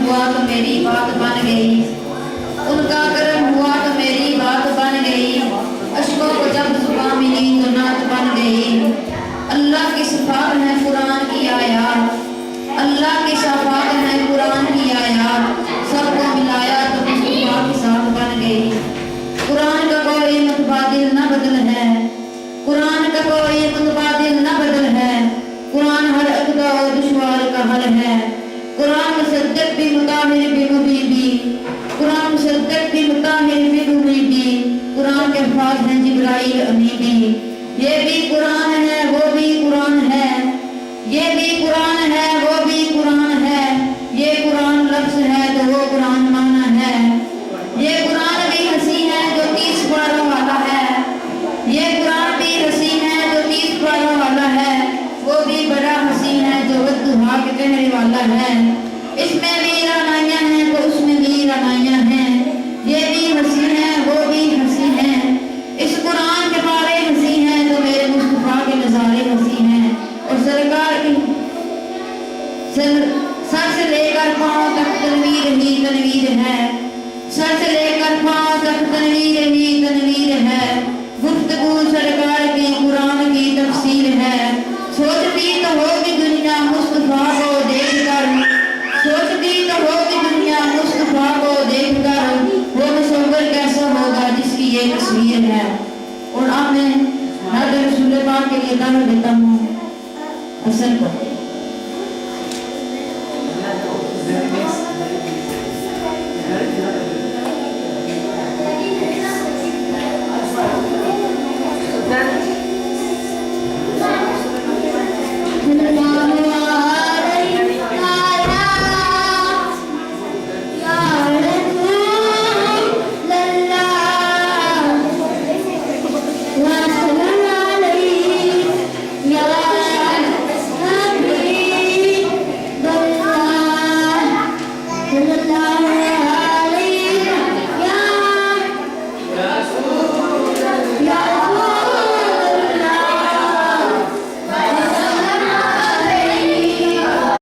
हुआ तो मेरी बात बन गई, उनका करम हुआ तो मेरी बात बन गई। अशकों को जब जुबां मिली तो नात बन गई। अल्लाह की सिफात है कुरान की आयात, अल्लाह की सिफात है कुरान की आयात। सबको मिलाया तो मुस्तफा के साथ बन गई। कुरान का कोई मुतबादिल न बदल है, कुरान का कोई मुतबादिल न बदल है। कुरान हर अक़दा और दुश्वार का हल है। कुरान मुसद्दिक़ भी मुताहिर भी मुबीन भी, कुरान मुसद्दिक़ भी मुताहिर भी मुबीन भी। कुरान के अल्फाज़ हैं जिब्राइल अमीन भी। ये भी कुरान है वो भी कुरान है, ये भी कुरान है वो भी कुरान है। ये कुरान लफ्ज़ है तो वो कुरान माना है। ये कुरान भी हसी है जो 30 पारों वाला है, ये कुरान भी हसी है जो 30 पारों वाला है। वो भी बड़ा हसी है जो वद्दुहा के कहने वाला है। इसमें भी रानाइयाँ हैं तो उसमें भी रानाइयाँ हैं। ये भी हसी है वो भी हसी है। इस कुरान के बारे हसी हैं तो मेरे मुस्तफा के नज़ारे हसी हैं। और सरकार की सर से लेकर पाँव तक तनवीर ही तनवीर है, सर से लेकर पाँव तक तनवीर ही तनवीर है। गुफ्तगू सरकार की कुरान की तफसीर है। सोचती तो होगी दुनिया मुस्तफा को देखकर, सोचती तो होगी दुनिया मुस्तफा को देखकर। वो मुसव्वर कैसा होगा जिसकी ये तस्वीर है। और अब मैं हज़रत रसूल पाक के लिए दावा देता हूँ हसन को।